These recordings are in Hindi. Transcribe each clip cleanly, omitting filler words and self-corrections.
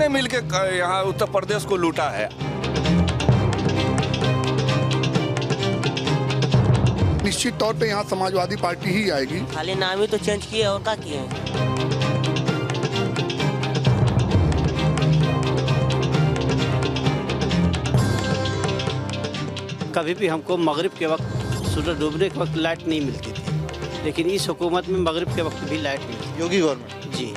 किसने मिलकर यहाँ उत्तर प्रदेश को लूटा है? निश्चित तौर पे यहाँ समाजवादी पार्टी ही आएगी। खाली नाम ही तो चेंज किए और क्या किए हैं। कभी भी हमको मगरिब के वक्त सूरज डूबने के वक्त लाइट नहीं मिलती थी, लेकिन इस हुकूमत में मगरिब के वक्त भी लाइट मिलती। योगी गवर्नमेंट जी।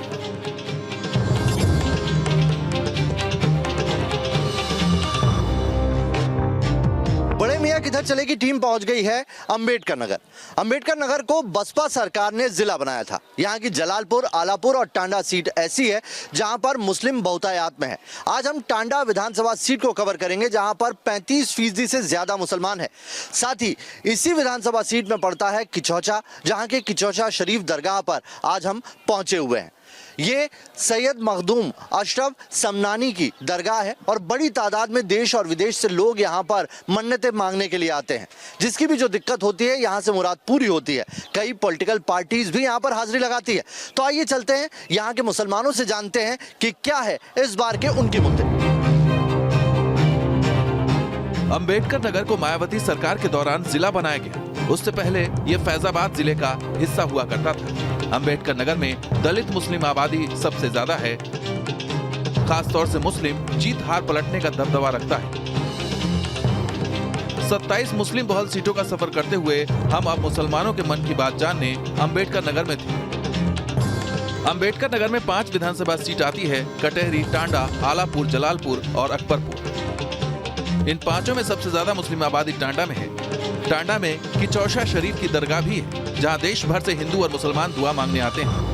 बड़े मियाँ किधर चले की टीम पहुंच गई है अंबेडकर नगर। अंबेडकर नगर को बसपा सरकार ने जिला बनाया था। यहाँ की जलालपुर, आलापुर और टांडा सीट ऐसी है जहां पर मुस्लिम बहुतायत में है। आज हम टांडा विधानसभा सीट को कवर करेंगे जहां पर 35% से ज्यादा मुसलमान है। साथ ही इसी विधानसभा सीट में पड़ता है किचौचा, जहां के किचौचा शरीफ दरगाह पर आज हम पहुंचे हुए हैं। ये सैयद मखदूम अशरफ समनानी की दरगाह है और बड़ी तादाद में देश और विदेश से लोग यहाँ पर मन्नतें मांगने के लिए आते हैं। जिसकी भी जो दिक्कत होती है यहाँ से मुराद पूरी होती है। कई पॉलिटिकल पार्टीज भी यहाँ पर हाजिरी लगाती है। तो आइए चलते हैं यहाँ के मुसलमानों से जानते हैं कि क्या है इस बार के उनके मुद्दे। अंबेडकर नगर को मायावती सरकार के दौरान जिला बनाया गया। उससे पहले ये फैजाबाद जिले का हिस्सा हुआ करता था। अंबेडकर नगर में दलित मुस्लिम आबादी सबसे ज्यादा है। खासतौर से मुस्लिम जीत हार पलटने का दबदबा रखता है। 27 मुस्लिम बहुल सीटों का सफर करते हुए हम अब मुसलमानों के मन की बात जानने अंबेडकर नगर में थे। अंबेडकर नगर में 5 विधानसभा सीट आती है: कटहरी, टांडा, आलापुर, जलालपुर और अकबरपुर। इन पांचों में सबसे ज्यादा मुस्लिम आबादी टांडा में है। टांडा में किचौसा शरीफ की दरगाह भी है जहां देश भर से हिंदू और मुसलमान दुआ मांगने आते हैं।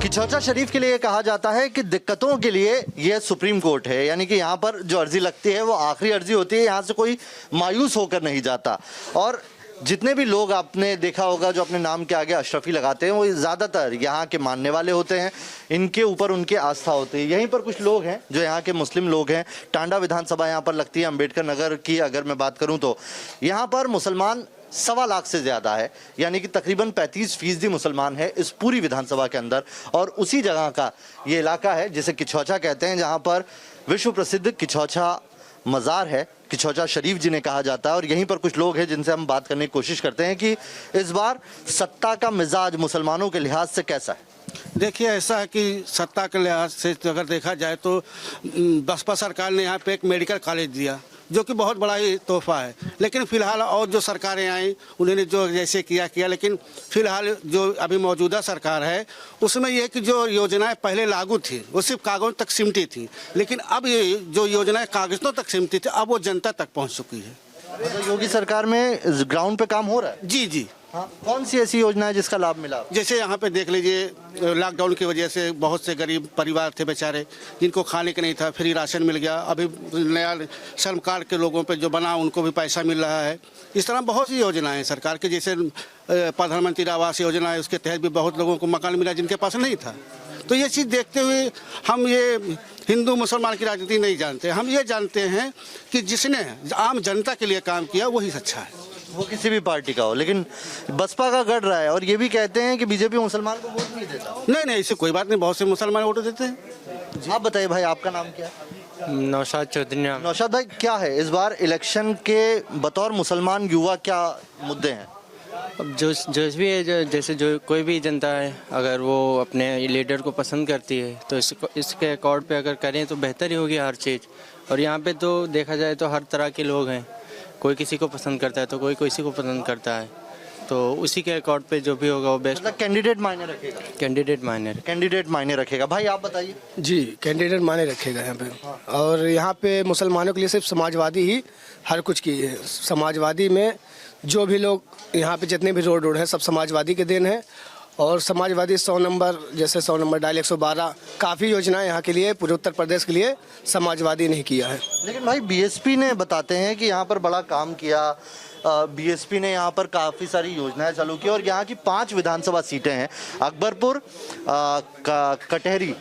किचौचा शरीफ के लिए कहा जाता है कि दिक्कतों के लिए यह सुप्रीम कोर्ट है, यानी कि यहाँ पर जो अर्जी लगती है वो आखिरी अर्जी होती है। यहाँ से कोई मायूस होकर नहीं जाता। और जितने भी लोग आपने देखा होगा जो अपने नाम के आगे अशरफी लगाते हैं वो ज़्यादातर यहाँ के मानने वाले होते हैं। इनके ऊपर उनकी आस्था होती है। यहीं पर कुछ लोग हैं जो यहाँ के मुस्लिम लोग हैं। टांडा विधानसभा यहाँ पर लगती है। अंबेडकर नगर की अगर मैं बात करूँ तो यहाँ पर मुसलमान 1.25 लाख से ज़्यादा है, यानी कि तकरीबन 35% मुसलमान है इस पूरी विधानसभा के अंदर। और उसी जगह का ये इलाका है जिसे किचौचा कहते हैं, जहाँ पर विश्व प्रसिद्ध किचौचा मज़ार है। किचौचा शरीफ जिन्हें कहा जाता है। और यहीं पर कुछ लोग हैं जिनसे हम बात करने की कोशिश करते हैं कि इस बार सत्ता का मिजाज मुसलमानों के लिहाज से कैसा है। देखिए, ऐसा है कि सत्ता के लिहाज से अगर देखा जाए तो बसपा सरकार ने यहाँ पे एक मेडिकल कॉलेज दिया जो कि बहुत बड़ा ही तोहफा है। लेकिन फिलहाल और जो सरकारें आई उन्होंने जो जैसे किया, लेकिन फिलहाल जो अभी मौजूदा सरकार है उसमें यह कि जो योजनाएं पहले लागू थी वो सिर्फ कागज़ों तक सिमटी थी, लेकिन अब ये जो योजनाएं कागज़ों तक सिमटी थी अब वो जनता तक पहुँच चुकी है। तो योगी सरकार में ग्राउंड पे काम हो रहा है। जी जी। हाँ, कौन सी ऐसी योजना है जिसका लाभ मिला? जैसे यहाँ पे देख लीजिए, लॉकडाउन की वजह से बहुत से गरीब परिवार थे बेचारे जिनको खाने के नहीं था, फ्री राशन मिल गया। अभी नया श्रम कार्ड के लोगों पे जो बना उनको भी पैसा मिल रहा है। इस तरह बहुत सी योजनाएं हैं सरकार की। जैसे प्रधानमंत्री आवास योजना है, उसके तहत भी बहुत लोगों को मकान मिला जिनके पास नहीं था। तो ये चीज़ देखते हुए हम ये हिंदू मुसलमान की राजनीति नहीं जानते। हम ये जानते हैं कि जिसने आम जनता के लिए काम किया वही अच्छा है, वो किसी भी पार्टी का हो। लेकिन बसपा का गढ़ रहा है और ये भी कहते हैं कि बीजेपी मुसलमान को वोट नहीं देता। नहीं, ऐसी कोई बात नहीं, बहुत से मुसलमान वोट देते हैं। आप बताइए भाई, आपका नाम क्या है? नौशाद चौधरी। नौशाद भाई, क्या है इस बार इलेक्शन के बतौर मुसलमान युवा क्या मुद्दे हैं? अब जो भी है, जैसे जो कोई भी जनता है अगर वो अपने लीडर को पसंद करती है तो इसके अकॉर्ड पे अगर करें तो बेहतर ही होगी हर चीज़। और यहाँ पे तो देखा जाए तो हर तरह के लोग हैं, कोई किसी को पसंद करता है तो कोई किसी को पसंद करता है। तो उसी के अकॉर्ड पे जो भी होगा वो बेस्ट। मतलब कैंडिडेट मायने रखेगा। कैंडिडेट मायने रखेगा। भाई आप बताइए। जी, कैंडिडेट मायने रखेगा यहाँ पे। और यहाँ पे मुसलमानों के लिए सिर्फ समाजवादी ही हर कुछ की है। समाजवादी में जो भी लोग यहाँ पे जितने भी रोड हैं सब समाजवादी के देन है। और समाजवादी 100 नंबर, जैसे 100 नंबर डायल 112 काफ़ी योजनाएं यहाँ के लिए पूरे उत्तर प्रदेश के लिए समाजवादी ने किया है। लेकिन भाई बीएसपी ने बताते हैं कि यहाँ पर बड़ा काम किया, बीएसपी ने यहाँ पर काफ़ी सारी योजनाएं चालू की और यहाँ की 5 विधानसभा सीटें हैं, अकबरपुर, कटहरी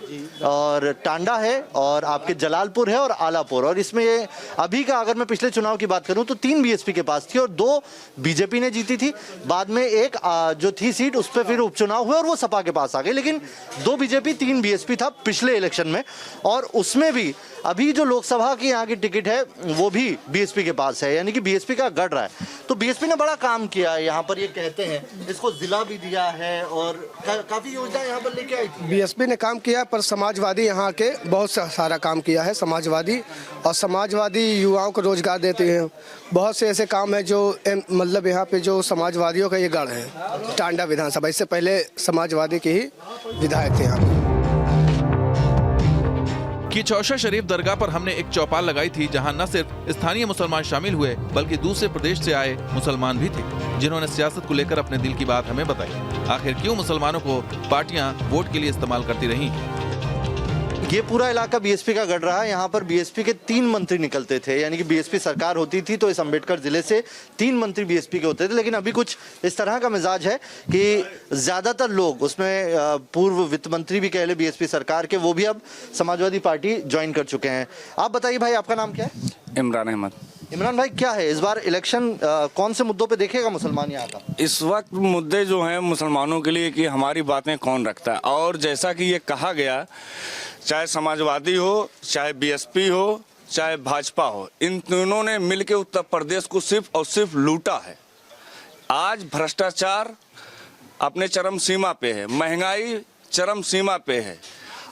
और टांडा है और आपके जलालपुर है और आलापुर। और इसमें ये अभी का अगर मैं पिछले चुनाव की बात करूँ तो 3 बीएसपी के पास थी और 2 बीजेपी ने जीती थी। बाद में एक जो थी सीट उस पर फिर उपचुनाव हुए और वो सपा के पास आ गई, लेकिन 2 बीजेपी 3 बीएसपी था पिछले इलेक्शन में। और उसमें भी अभी जो लोकसभा की यहाँ की टिकट है वो भी बीएसपी के पास है, यानी कि बीएसपी का गढ़ रहा है। तो बीएसपी ने बड़ा काम किया है यहाँ पर, ये कहते हैं, इसको जिला भी दिया है और काफी योजना यहाँ पर लेके आई थी। बीएसपी ने काम किया पर समाजवादी यहाँ के बहुत सारा काम किया है समाजवादी, और समाजवादी युवाओं को रोजगार देते हैं। बहुत से ऐसे काम है जो मतलब यहाँ पे जो समाजवादियों का ये गढ़ है। टांडा विधानसभा, इससे पहले समाजवादी के ही विधायक थे यहाँ पे। कि चौशा शरीफ दरगाह पर हमने एक चौपाल लगाई थी, जहां न सिर्फ स्थानीय मुसलमान शामिल हुए बल्कि दूसरे प्रदेश से आए मुसलमान भी थे, जिन्होंने सियासत को लेकर अपने दिल की बात हमें बताई। आखिर क्यों मुसलमानों को पार्टियां वोट के लिए इस्तेमाल करती रही। ये पूरा इलाका बीएसपी का गढ़ रहा है। यहाँ पर बीएसपी के 3 मंत्री निकलते थे, यानी कि बीएसपी सरकार होती थी तो इस अम्बेडकर जिले से 3 मंत्री बीएसपी के होते थे। लेकिन अभी कुछ इस तरह का मिजाज है कि ज़्यादातर लोग, उसमें पूर्व वित्त मंत्री भी कह ले बीएसपी सरकार के, वो भी अब समाजवादी पार्टी ज्वाइन कर चुके हैं। आप बताइए भाई, आपका नाम क्या है? इमरान अहमद। इमरान भाई, क्या है इस बार इलेक्शन कौन से मुद्दों पे देखेगा मुसलमान यहाँ का? इस वक्त मुद्दे जो हैं मुसलमानों के लिए कि हमारी बातें कौन रखता है, और जैसा कि ये कहा गया, चाहे समाजवादी हो, चाहे बीएसपी हो, चाहे भाजपा हो, इन तीनों ने मिलकर उत्तर प्रदेश को सिर्फ और सिर्फ लूटा है। आज भ्रष्टाचार अपने चरम सीमा पे है, महंगाई चरम सीमा पे है।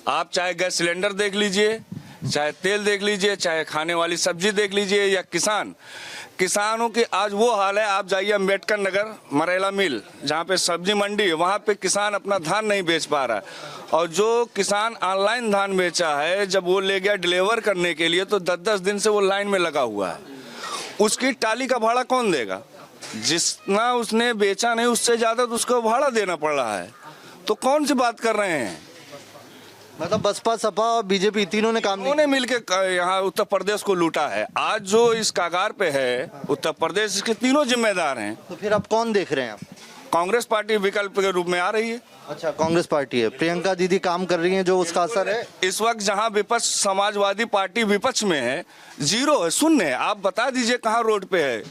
आप चाहे गैस सिलेंडर देख लीजिए, चाहे तेल देख लीजिए, चाहे खाने वाली सब्जी देख लीजिए, या किसानों की आज वो हाल है। आप जाइए अम्बेडकर नगर मरेला मिल, जहाँ पे सब्जी मंडी है, वहाँ पे किसान अपना धान नहीं बेच पा रहा है। और जो किसान ऑनलाइन धान बेचा है, जब वो ले गया डिलीवर करने के लिए तो 10-10 दिन से वो लाइन में लगा हुआ है। उसकी टाली का भाड़ा कौन देगा? जितना उसने बेचा नहीं, उससे ज़्यादा तो उसको भाड़ा देना पड़ रहा है। तो कौन सी बात कर रहे हैं? मतलब बसपा, सपा और बीजेपी तीनों ने काम उन्होंने मिलकर यहाँ उत्तर प्रदेश को लूटा है। आज जो इस कागार पे है उत्तर प्रदेश, इसके तीनों जिम्मेदार हैं। तो फिर अब कौन देख रहे हैं आप? कांग्रेस पार्टी विकल्प के रूप में आ रही है। अच्छा, कांग्रेस पार्टी है, प्रियंका दीदी काम कर रही हैं, जो उसका असर है। इस वक्त जहां विपक्ष, समाजवादी पार्टी विपक्ष में है, 0 है, शून्य है। आप बता दीजिए कहां रोड पे है,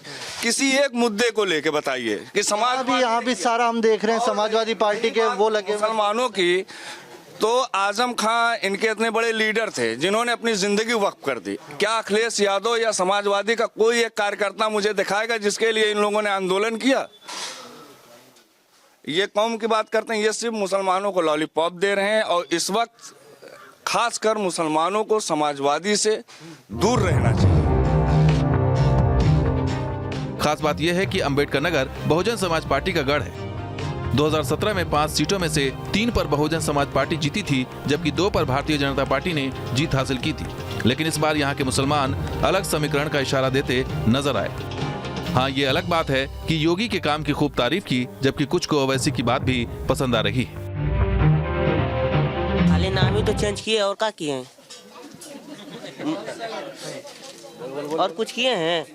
किसी एक मुद्दे को लेके बताइए कि समाज भी, यहाँ भी सारा हम देख रहे हैं समाजवादी पार्टी के वो लगे मुसलमानों की। तो आजम खां इनके इतने बड़े लीडर थे जिन्होंने अपनी जिंदगी वक्फ कर दी। क्या अखिलेश यादव या समाजवादी का कोई एक कार्यकर्ता मुझे दिखाएगा जिसके लिए इन लोगों ने आंदोलन किया? ये कौम की बात करते हैं, ये सिर्फ मुसलमानों को लॉलीपॉप दे रहे हैं। और इस वक्त खासकर मुसलमानों को समाजवादी से दूर रहना चाहिए। खास बात यह है कि अम्बेडकर नगर बहुजन समाज पार्टी का गढ़ है। 2017 में 5 सीटों में से 3 पर बहुजन समाज पार्टी जीती थी, जबकि 2 पर भारतीय जनता पार्टी ने जीत हासिल की थी। लेकिन इस बार यहाँ के मुसलमान अलग समीकरण का इशारा देते नजर आए। हाँ, ये अलग बात है कि योगी के काम की खूब तारीफ की, जबकि कुछ को ओवैसी की बात भी पसंद आ रही है। खाली नाम ही तो चेंज किए और क्या किए हैं? और कुछ किए हैं?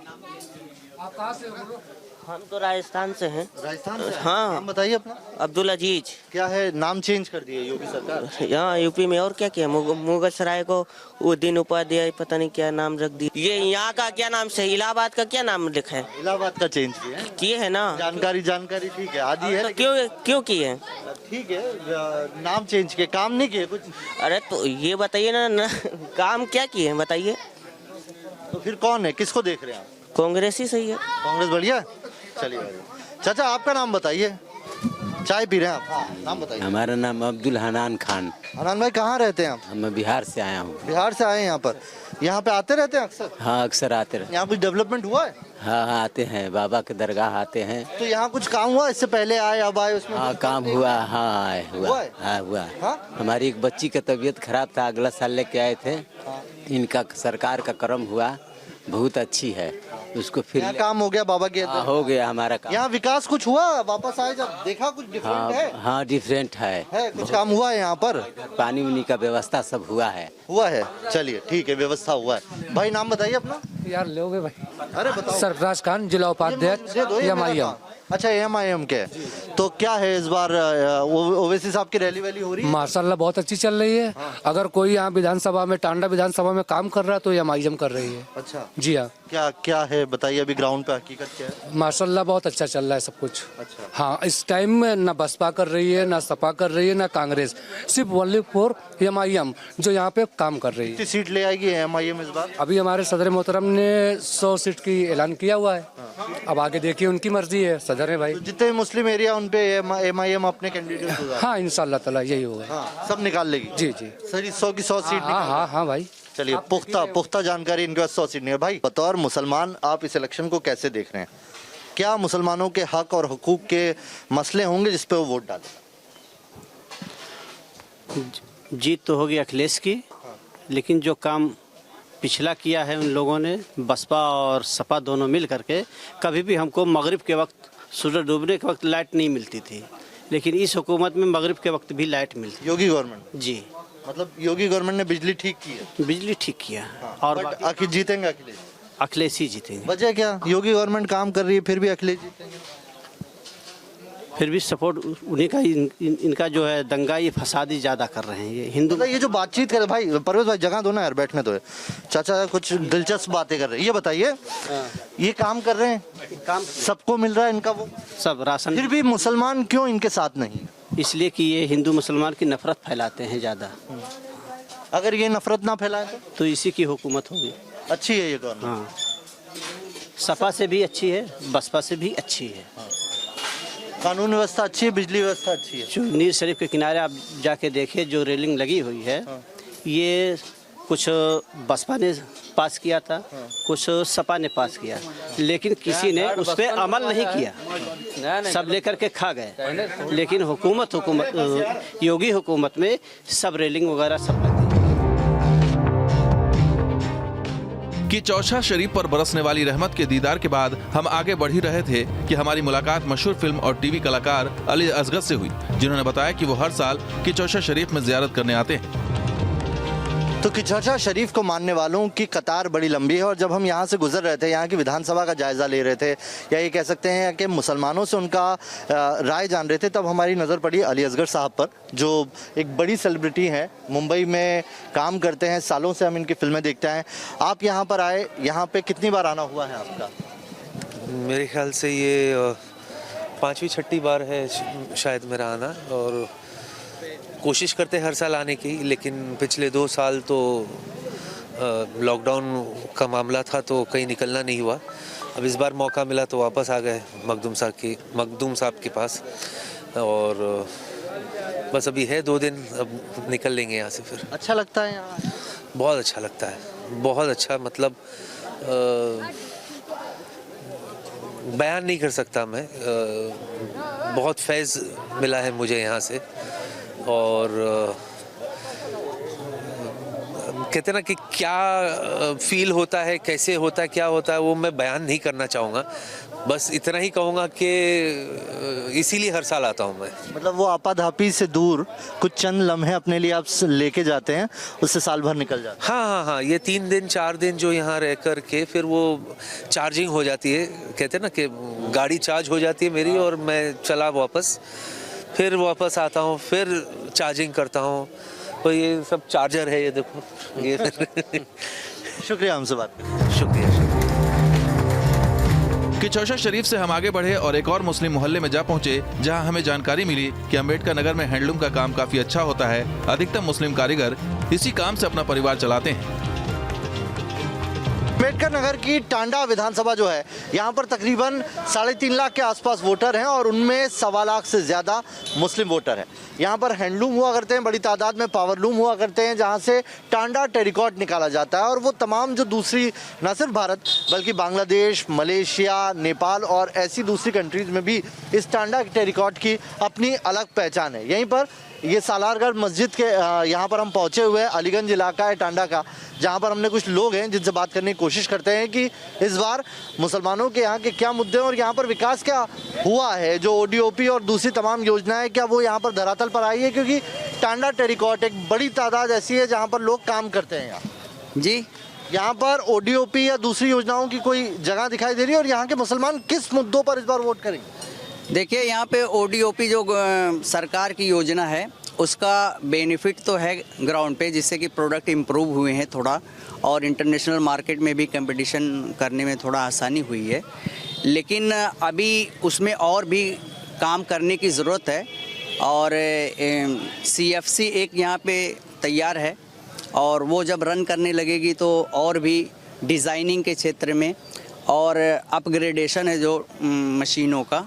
आप कहाँ से हो? हम तो राजस्थान से हैं। राजस्थान से? हाँ। नाम बताइए अपना। अब्दुल अजीज। क्या है, नाम चेंज कर दिए योगी सरकार? यहाँ यूपी में और क्या किया? मुगल सराय को उद्दीन उपाध्याय पता नहीं क्या नाम रख दिया। ये यहाँ का क्या नाम से, इलाहाबाद का क्या नाम लिखा है? इलाहाबाद का चेंज किए है ना। जानकारी ठीक है, आदि है। तो क्यों किए? ठीक है, नाम चेंज किए, काम नहीं किए कुछ। अरे तो ये बताइए ना, काम क्या किए हैं बताइए। तो फिर कौन है, किसको देख रहे हैं आप? कांग्रेस ही सही है। कांग्रेस बढ़िया है। चलिए चाचा, आपका नाम बताइए, चाय पी रहे हैं आप? हाँ, नाम बताइए। हमारा नाम अब्दुल हनान खान। हनान भाई, कहाँ रहते हैं आप? मैं बिहार से आया हूँ। बिहार से आए हैं यहाँ पर? यहाँ पे आते रहते हैं अक्सर? हाँ, अक्सर आते रहते। यहाँ कुछ डेवलपमेंट हुआ है? हाँ, आते हैं, बाबा के दरगाह आते हैं। तो यहाँ कुछ काम हुआ इससे पहले आए, अब आए, उसमें? हाँ, काम हुआ। हाँ, हुआ। हमारी एक बच्ची का तबीयत खराब था, अगला साल लेके आए थे। इनका सरकार का कर्म हुआ, बहुत अच्छी है। उसको फिर यहाँ काम हो गया बाबा के हाँ, हो गया हमारा काम। यहाँ विकास कुछ हुआ? वापस आए जब देखा कुछ डिफरेंट है? हाँ डिफरेंट है कुछ काम हुआ है यहाँ पर? पानी उनी का व्यवस्था सब हुआ है। चलिए ठीक है, व्यवस्था हुआ है। भाई नाम बताइए अपना। यार लोगे भाई। अरे बताओ। सरफराज खान, जिला उपाध्यक्ष MIM। अच्छा MIM के, तो क्या है इस बार ओवैसी साहब की रैली वैली हो रही है? माशाल्लाह बहुत अच्छी चल रही है। अगर कोई यहाँ विधानसभा में, टांडा विधानसभा में काम कर रहा है तो MIM कर रही है। अच्छा जी हाँ। क्या क्या है बताइए, अभी ग्राउंड पे हकीकत क्या है? माशाल्लाह बहुत अच्छा चल रहा है सब कुछ। अच्छा। हाँ, इस टाइम में ना बसपा कर रही है, ना सपा कर रही है, ना कांग्रेस, सिर्फ ओनली फॉर MIM जो यहाँ पे काम कर रही है। कितनी सीट ले आएगी MIM इस बार? अभी हमारे सदर मोहतरम ने 100 सीट की ऐलान किया हुआ है। अब आगे देखिए, उनकी मर्जी है, सदर है भाई। तो जितने मुस्लिम एरिया उन पे MIM अपने कैंडिडेट होगा। हाँ इंशाल्लाह ताला यही होगा। हाँ, सब निकाल लेगी। जी जी। सर 100 की 100 सीट। हाँ भाई। चलिए पुख्ता जानकारी इनके पास 100 सीट नहीं है। भाई बतौर मुसलमान आप इस इलेक्शन को कैसे देख रहे हैं? क्या मुसलमानों के हक और हुकूक के मसले होंगे जिस पे वो वोट डालें? जीत तो होगी अखिलेश की, लेकिन जो काम पिछला किया है उन लोगों ने, बसपा और सपा दोनों मिल करके, कभी भी हमको मगरिब के वक्त, सूरज डूबने के वक्त लाइट नहीं मिलती थी, लेकिन इस हुकूमत में मगरिब के वक्त भी लाइट मिलती। योगी गवर्नमेंट? जी। मतलब योगी गवर्नमेंट ने बिजली ठीक की है? बिजली ठीक किया। हाँ, और आखिर जीतेंगे अखिलेश? अखिलेश ही जीतेंगे। वजह क्या? योगी गवर्नमेंट काम कर रही है फिर भी अखिलेश जीतेंगे? फिर भी सपोर्ट उन्हीं का, इनका जो है दंगा, ये फसादी ज़्यादा कर रहे हैं ये हिंदू। मतलब ये जो बातचीत कर भाई, परवेज भाई जगह दो ना यार, बैठने दो। चाचा कुछ दिलचस्प बातें कर रहे हैं, ये बताइए। ये काम कर रहे हैं, काम सबको मिल रहा है इनका वो सब राशन, फिर भी मुसलमान क्यों इनके साथ नहीं? इसलिए कि ये हिंदू मुसलमान की नफरत फैलाते हैं ज़्यादा। अगर ये नफरत ना फैलाए तो इसी की हुकूमत होगी। अच्छी है ये गवर्नमेंट। हाँ, सपा से भी अच्छी है, बसपा से भी अच्छी है। कानून व्यवस्था अच्छी है, बिजली व्यवस्था अच्छी है। जो नीर शरीफ के किनारे आप जाके देखिए, जो रेलिंग लगी हुई है, ये कुछ बसपा ने पास किया था, कुछ सपा ने पास किया, लेकिन किसी ने उस पर अमल नहीं किया, सब लेकर के खा गए। लेकिन हुकूमत योगी हुकूमत में सब रेलिंग वगैरह सब लगी। कि चौसा शरीफ पर बरसने वाली रहमत के दीदार के बाद हम आगे बढ़ ही रहे थे कि हमारी मुलाकात मशहूर फिल्म और टीवी कलाकार अली असगर से हुई, जिन्होंने बताया कि वो हर साल कि चौसा शरीफ में जियारत करने आते हैं। तो किचौसा शरीफ को मानने वालों की कतार बड़ी लंबी है। और जब हम यहाँ से गुजर रहे थे, यहाँ की विधानसभा का जायज़ा ले रहे थे, या ये कह सकते हैं कि मुसलमानों से उनका राय जान रहे थे, तब हमारी नज़र पड़ी अली असगर साहब पर, जो एक बड़ी सेलिब्रिटी हैं, मुंबई में काम करते हैं, सालों से हम इनकी फिल्में देखते हैं। आप यहाँ पर आए, यहाँ पर कितनी बार आना हुआ है आपका? मेरे ख्याल से ये 5वीं 6ठी बार है शायद मेरा आना, और कोशिश करते हैं हर साल आने की, लेकिन पिछले 2 साल तो लॉकडाउन का मामला था तो कहीं निकलना नहीं हुआ। अब इस बार मौका मिला तो वापस आ गए मखदूम साहब के पास, और बस अभी है 2 दिन, अब निकल लेंगे यहाँ से फिर। अच्छा लगता है यहाँ? बहुत अच्छा लगता है, बहुत अच्छा, मतलब बयान नहीं कर सकता मैं। बहुत फैज़ मिला है मुझे यहाँ से, और कहते ना कि क्या फील होता है, कैसे होता है, क्या होता है, वो मैं बयान नहीं करना चाहूँगा। बस इतना ही कहूँगा कि इसीलिए हर साल आता हूँ मैं। मतलब वो आपाधापी से दूर कुछ चंद लम्हे अपने लिए आप लेके जाते हैं, उससे साल भर निकल जाता है। हाँ, ये 3 दिन 4 दिन जो यहाँ रह कर के फिर वो चार्जिंग हो जाती है, कहते ना कि गाड़ी चार्ज हो जाती है मेरी, और मैं चला वापस, फिर वापस आता हूँ, फिर चार्जिंग करता हूँ। तो ये सब चार्जर है, ये देखो ये। शुक्रिया हमसे बात करने। शुक्रिया। कि चौसा शरीफ से हम आगे बढ़े और एक और मुस्लिम मोहल्ले में जा पहुंचे, जहां हमें जानकारी मिली कि अम्बेडकर नगर में हैंडलूम का काम काफी अच्छा होता है। अधिकतम मुस्लिम कारीगर इसी काम से अपना परिवार चलाते हैं। अम्बेडकर नगर की टांडा विधानसभा जो है, यहाँ पर तकरीबन 3.5 लाख के आसपास वोटर हैं, और उनमें 1.25 लाख से ज़्यादा मुस्लिम वोटर हैं। यहाँ पर हैंडलूम हुआ करते हैं, बड़ी तादाद में पावरलूम हुआ करते हैं, जहाँ से टांडा टेरिकॉट निकाला जाता है। और वो तमाम जो दूसरी, न सिर्फ भारत बल्कि बांग्लादेश, मलेशिया, नेपाल और ऐसी दूसरी कंट्रीज़ में भी इस टांडा टेरिकॉट की अपनी अलग पहचान है। यहीं पर ये सालारगढ़ मस्जिद के यहाँ पर हम पहुँचे हुए हैं। अलीगंज इलाका है टांडा का, जहां पर हमने कुछ लोग हैं जिनसे बात करने की कोशिश करते हैं कि इस बार मुसलमानों के यहाँ के क्या मुद्दे हैं और यहाँ पर विकास क्या हुआ है। जो ODOP और दूसरी तमाम योजनाएं क्या वो यहाँ पर धरातल पर आई है, क्योंकि टांडा टेरिकॉट एक बड़ी तादाद ऐसी है जहाँ पर लोग काम करते हैं। यहाँ जी, यहाँ पर ODOP या दूसरी योजनाओं की कोई जगह दिखाई दे रही है और यहाँ के मुसलमान किस मुद्दों पर इस बार वोट करेंगे? देखिए यहाँ पे ODOP जो सरकार की योजना है उसका बेनिफिट तो है ग्राउंड पे, जिससे कि प्रोडक्ट इम्प्रूव हुए हैं थोड़ा, और इंटरनेशनल मार्केट में भी कंपटीशन करने में थोड़ा आसानी हुई है। लेकिन अभी उसमें और भी काम करने की ज़रूरत है। और CFC एक यहाँ पे तैयार है और वो जब रन करने लगेगी तो और भी डिज़ाइनिंग के क्षेत्र में और अपग्रेडेशन है जो मशीनों का,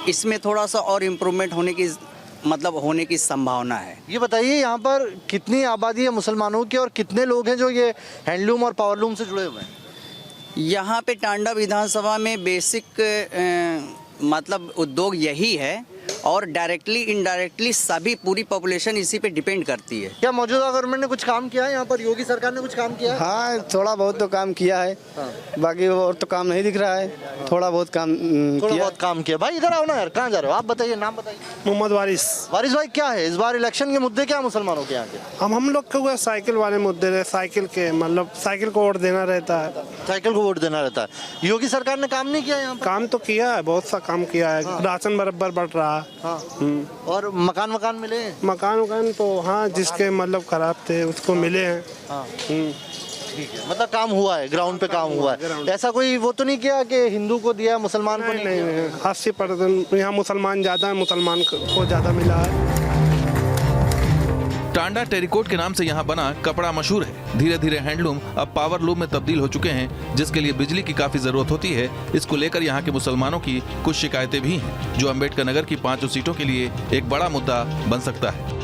इसमें थोड़ा सा और इम्प्रूवमेंट होने की संभावना है। ये बताइए यहाँ पर कितनी आबादी है मुसलमानों की और कितने लोग हैं जो ये हैंडलूम और पावरलूम से जुड़े हुए हैं? यहाँ पे टांडा विधानसभा में बेसिक उद्योग यही है और डायरेक्टली इनडायरेक्टली सभी पूरी पॉपुलेशन इसी पे डिपेंड करती है। क्या मौजूदा गवर्नमेंट ने कुछ काम किया है यहाँ पर? योगी सरकार ने कुछ काम किया है? हाँ, थोड़ा बहुत तो काम किया है। बाकी और तो काम नहीं दिख रहा है। थोड़ा बहुत काम किया। भाई इधर आओ ना यार, कहाँ जा रहे हो आप? बताइए, नाम बताइए। मोहम्मद वारिस। वारिस भाई, क्या है इस बार इलेक्शन के मुद्दे क्या मुसलमानों के यहाँ के? हम लोग के साइकिल वाले मुद्दे रहे, साइकिल के मतलब साइकिल को वोट देना रहता है। साइकिल को वोट देना रहता है। योगी सरकार ने काम नहीं किया यहाँ पर? काम तो किया है, बहुत सा काम किया है। राशन बराबर बढ़ रहा है। और मकान मिले? मकान तो हाँ, जिसके मतलब खराब थे उसको मिले हैं। ठीक है, मतलब काम हुआ है, ग्राउंड पे काम हुआ है। ऐसा कोई वो तो नहीं किया कि हिंदू को दिया मुसलमान को नहीं? 80% यहाँ मुसलमान ज़्यादा है, मुसलमान को ज़्यादा मिला है। टांडा टेरिकोट के नाम से यहाँ बना कपड़ा मशहूर है। धीरे धीरे हैंडलूम अब पावरलूम में तब्दील हो चुके हैं, जिसके लिए बिजली की काफी जरूरत होती है। इसको लेकर यहाँ के मुसलमानों की कुछ शिकायतें भी हैं, जो अम्बेडकर नगर की 5 सीटों के लिए एक बड़ा मुद्दा बन सकता है।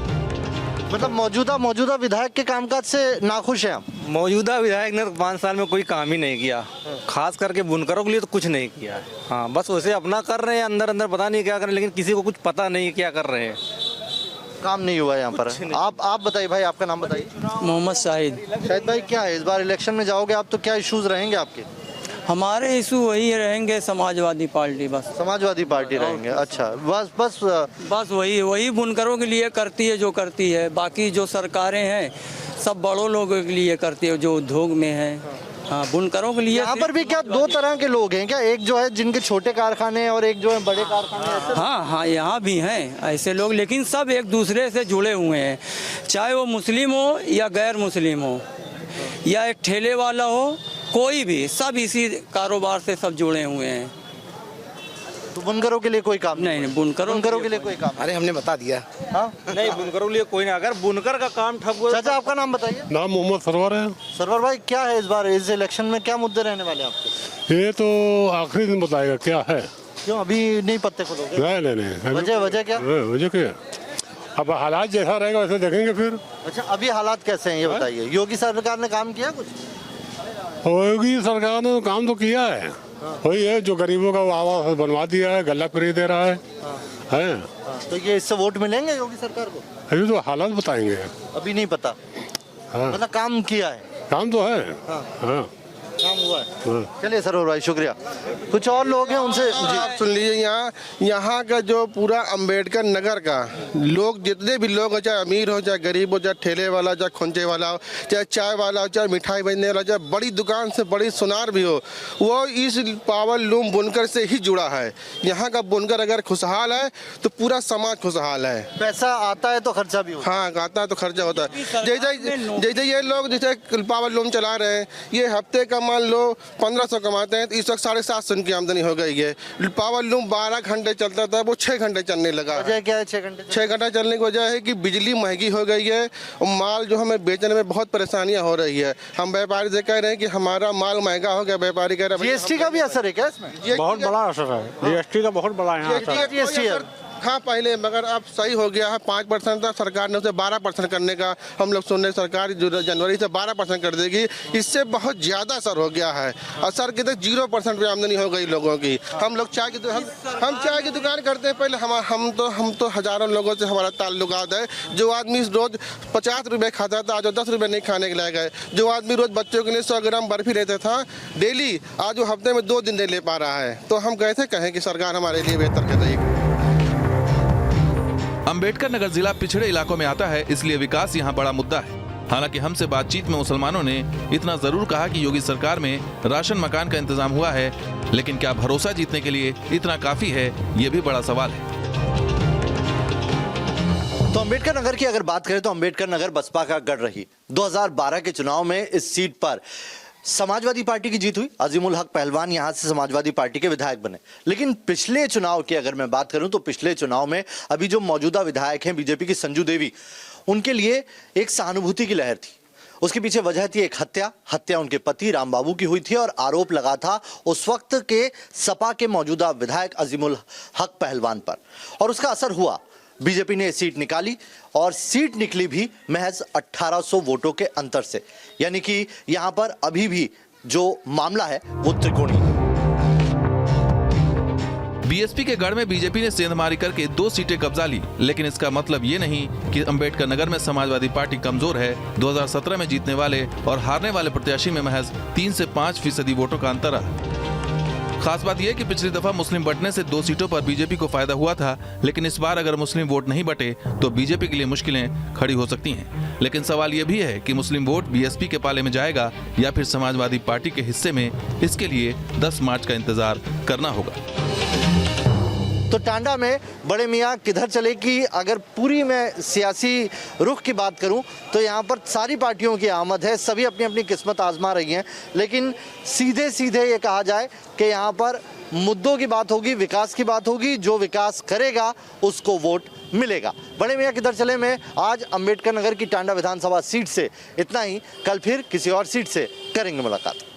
मतलब मौजूदा विधायक के कामकाज से नाखुश है आप? मौजूदा विधायक ने 5 साल में कोई काम ही नहीं किया, खास करके बुनकरों के लिए तो कुछ नहीं किया है। हाँ, बस वैसे अपना कर रहे हैं, अंदर पता नहीं क्या कर रहे हैं, लेकिन किसी को कुछ पता नहीं क्या कर रहे हैं। काम नहीं हुआ यहाँ पर। आप बताइए भाई, आपका नाम बताइए। मोहम्मद शाहिद। शाहिद भाई, क्या है इस बार इलेक्शन में जाओगे आप तो क्या इश्यूज रहेंगे आपके? हमारे इशू वही रहेंगे, समाजवादी पार्टी। बस समाजवादी पार्टी रहेंगे। अच्छा, बस वही बुनकरों के लिए करती है जो करती है। बाकी जो सरकारें हैं सब बड़ों लोगों के लिए करती है जो उद्योग में है। हाँ, बुनकरों के लिए। यहाँ पर भी क्या 2 तरह के लोग हैं क्या? एक जो है जिनके छोटे कारखाने और एक जो है बड़े कारखाने? हाँ, यहाँ भी हैं ऐसे लोग, लेकिन सब एक दूसरे से जुड़े हुए हैं, चाहे वो मुस्लिम हो या गैर मुस्लिम हो या एक ठेले वाला हो, कोई भी, सब इसी कारोबार से सब जुड़े हुए हैं। तो बुनकरों के लिए कोई काम नहीं, बुनकरों के लिए कोई काम? अरे हमने बता दिया। हाँ, नहीं, बुनकरों के लिए कोई नहीं। अगर बुनकर का काम ठप हुआ। चाचा, आपका नाम बताइए। नाम मोहम्मद सरवर है। सरवर भाई, क्या है इस बार इस इलेक्शन में क्या मुद्दे रहने वाले आपके? ये तो आखिरी दिन बताएगा क्या है। क्यों अभी नहीं पत्ते खोलोगे? नहीं। वजह क्या? वजह क्या? अब हालात जैसा रहेगा वैसे देखेंगे फिर। अच्छा, अभी हालात कैसे हैं ये बताइए। योगी सरकार ने काम किया कुछ? योगी सरकार ने काम तो किया है। वही है जो गरीबों का आवास बनवा दिया है, गल्ला फ्री दे रहा है। तो ये इससे वोट मिलेंगे योगी सरकार को? अभी तो हालात बताएंगे, अभी नहीं पता। मतलब काम किया है? काम तो है। हाँ, काम हुआ है। चलिए सरोवर भाई, शुक्रिया। कुछ और लोग हैं उनसे आप सुन लीजिए। यहाँ का जो पूरा अंबेडकर नगर का लोग, जितने भी लोग हो, चाहे अमीर हो चाहे गरीब हो, चाहे ठेले वाला चाहे खोंचे वाला हो, चाहे चाय वाला हो, चाहे मिठाई बेचने वाला, चाहे बड़ी दुकान से बड़ी सुनार भी हो, वो इस पावरलूम बुनकर से ही जुड़ा है। यहाँ का बुनकर अगर खुशहाल है तो पूरा समाज खुशहाल है। पैसा आता है तो खर्चा भी होता है। हाँ, आता है तो खर्चा होता है। जैसे ये लोग जैसे पावरलूम चला रहे हैं, ये हफ्ते का मान लो 1500 कमाते हैं, तो इस वक्त 750 उनकी आमदनी हो गई है। पावरलूम 12 घंटे चलता था, वो 6 घंटे चलने लगा। वजह क्या है 6 घंटे? 6 घंटे चलने की वजह है कि बिजली महंगी हो गई है और माल जो हमें बेचने में बहुत परेशानियां हो रही है। हम व्यापारी से कह रहे हैं कि हमारा माल महंगा हो गया। व्यापारी कह रहे हैं जीएसटी का भी असर है क्या इसमें? बहुत बड़ा असर है। जीएसटी का बहुत बड़ा यहाँ था पहले, मगर अब सही हो गया है। 5% था, सरकार ने उसे 12% करने का हम लोग सुन रहे, सरकार जनवरी से 12% कर देगी। इससे बहुत ज़्यादा असर हो गया है। असर के तक 0% पे आमदनी हो गई लोगों की। हम लोग चाय की दुकान करते हैं पहले, हम तो हज़ारों लोगों से हमारा ताल्लुकात है। जो आदमी रोज़ 50 रुपये खाता था, आज वो 10 रुपये नहीं खाने के लायक है। जो आदमी रोज़ बच्चों के लिए 100 ग्राम बर्फी लेता था डेली, आज वो हफ्ते में 2 दिन नहीं ले पा रहा है। तो हम कैसे कहें कि सरकार हमारे लिए बेहतर कर रही है। अम्बेडकर नगर जिला पिछड़े इलाकों में आता है, इसलिए विकास यहाँ बड़ा मुद्दा है। हालांकि हमसे बातचीत में मुसलमानों ने इतना जरूर कहा कि योगी सरकार में राशन मकान का इंतजाम हुआ है, लेकिन क्या भरोसा जीतने के लिए इतना काफी है, ये भी बड़ा सवाल है। तो अम्बेडकर नगर की अगर बात करें तो अम्बेडकर नगर बसपा का गढ़ रही। 2012 के चुनाव में इस सीट पर समाजवादी पार्टी की जीत हुई। अजीमुल हक पहलवान यहां से समाजवादी पार्टी के विधायक बने। लेकिन पिछले चुनाव की अगर मैं बात करूं तो पिछले चुनाव में अभी जो मौजूदा विधायक हैं बीजेपी की संजू देवी, उनके लिए एक सहानुभूति की लहर थी। उसके पीछे वजह थी एक हत्या उनके पति रामबाबू की हुई थी और आरोप लगा था उस वक्त के सपा के मौजूदा विधायक अजीमुल हक पहलवान पर, और उसका असर हुआ। बीजेपी ने सीट निकाली और सीट निकली भी महज 1800 वोटों के अंतर से। यानी कि यहां पर अभी भी जो मामला है वो त्रिकोणीय है। बीएसपी के गढ़ में बीजेपी ने सेंधमारी करके 2 सीटें कब्जा ली, लेकिन इसका मतलब ये नहीं कि अम्बेडकर नगर में समाजवादी पार्टी कमजोर है। 2017 में जीतने वाले और हारने वाले प्रत्याशी में महज 3 से 5% वोटों का अंतर रहा। खास बात यह कि पिछली दफा मुस्लिम बंटने से 2 सीटों पर बीजेपी को फायदा हुआ था, लेकिन इस बार अगर मुस्लिम वोट नहीं बटे तो बीजेपी के लिए मुश्किलें खड़ी हो सकती हैं। लेकिन सवाल यह भी है कि मुस्लिम वोट बीएसपी के पाले में जाएगा या फिर समाजवादी पार्टी के हिस्से में। इसके लिए 10 मार्च का इंतजार करना होगा। तो टांडा में बड़े मियाँ किधर चले कि अगर पूरी मैं सियासी रुख की बात करूं तो यहाँ पर सारी पार्टियों की आमद है, सभी अपनी अपनी किस्मत आजमा रही हैं। लेकिन सीधे सीधे ये कहा जाए कि यहाँ पर मुद्दों की बात होगी, विकास की बात होगी। जो विकास करेगा उसको वोट मिलेगा। बड़े मियाँ किधर चले में आज अम्बेडकर नगर की टांडा विधानसभा सीट से इतना ही। कल फिर किसी और सीट से करेंगे मुलाकात।